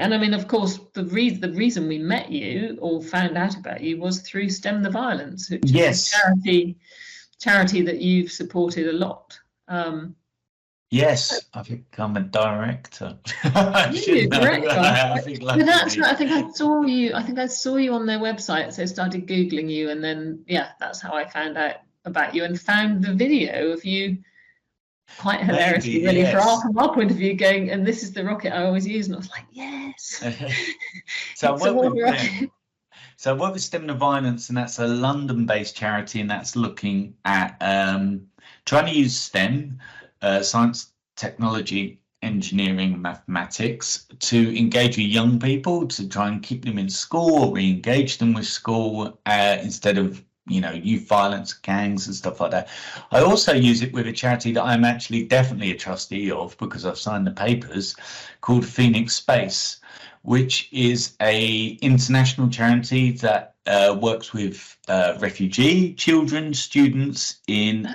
And I mean, of course, the reason we met you or found out about you was through Stem the Violence, which is a charity that you've supported a lot. Yes, I think I'm a director. I think I saw you. I think I saw you on their website, so I started Googling you, and then that's how I found out about you and found the video of you. Quite hilariously, really, from our point of view, going, and this is the rocket I always use, and I was like, yes. So I work with Stem the Violence, and that's a London-based charity, and that's looking at trying to use STEM, science, technology, engineering, and mathematics, to engage with young people, to try and keep them in school or re-engage them with school instead of youth violence, gangs and stuff like that. I also use it with a charity that I'm actually definitely a trustee of because I've signed the papers, called Phoenix Space, which is a international charity that works with refugee children, students in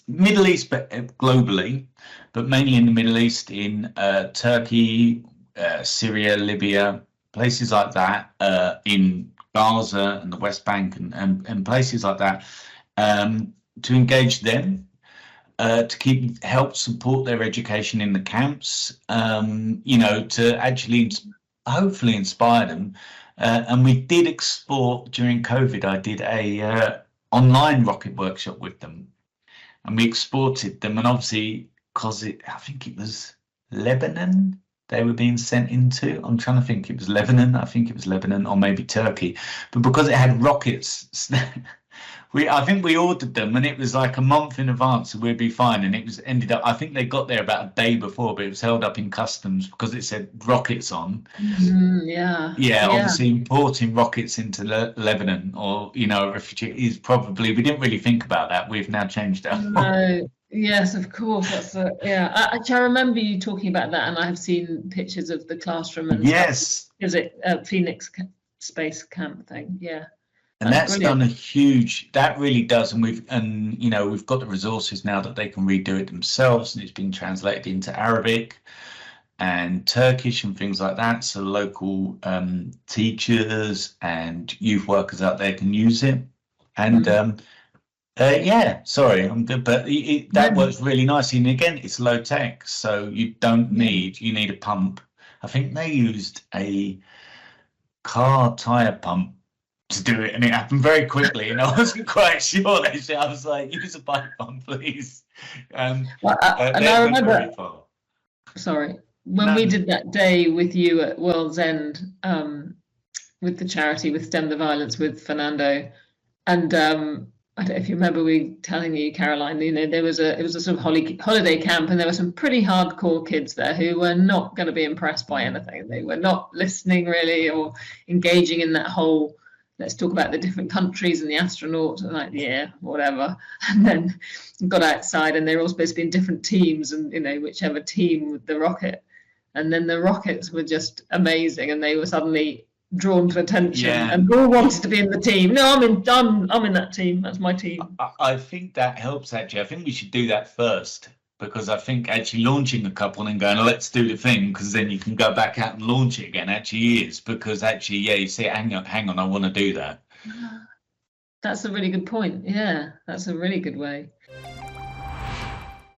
Middle East, but globally, but mainly in the Middle East, in Turkey, Syria, Libya, places like that, in Gaza and the West Bank and places like that, to engage them, to help support their education in the camps, to actually hopefully inspire them. And we did export during COVID. I did a online rocket workshop with them, and we exported them. And obviously, because I think it was Lebanon they were being sent into. I'm trying to think, it was Lebanon. I think it was Lebanon or maybe Turkey. But because it had rockets, I think we ordered them, and it was like a month in advance, so we'd be fine. And it ended up, I think they got there about a day before, but it was held up in customs because it said rockets on. Obviously importing rockets into Lebanon or refugee is probably, we didn't really think about that. We've now changed that. No. Yes, of course. That's I remember you talking about that, and I have seen pictures of the classroom and yes, is it Phoenix Space Camp thing? Yeah, and that's done a huge. That really does, and we've got the resources now that they can redo it themselves, and it's been translated into Arabic and Turkish and things like that. So local teachers and youth workers out there can use it, and. Sorry, I'm good, but that works really nicely. And again, it's low tech, so you don't need, you need a pump. I think they used a car tire pump to do it, and it happened very quickly, and I wasn't quite sure. Actually, I was like, use a bike pump, please. And I remember, sorry, when we did that day with you at World's End, with the charity, with Stem the Violence, with Fernando, and I don't know if you remember me telling you, Caroline, it was a sort of holiday camp, and there were some pretty hardcore kids there who were not going to be impressed by anything. They were not listening really or engaging in that whole, let's talk about the different countries and the astronauts, and like, yeah, whatever. And then got outside, and they were all supposed to be in different teams, and whichever team with the rocket. And then the rockets were just amazing, and they were suddenly drawn to attention, and all wanted to be in the team. No, I'm in that team. That's my team. I think that helps, actually. I think we should do that first, because I think actually launching a couple and going, let's do the thing, because then you can go back out and launch it again, actually is, because actually, you say, hang on, I want to do that. That's a really good point. Yeah, that's a really good way.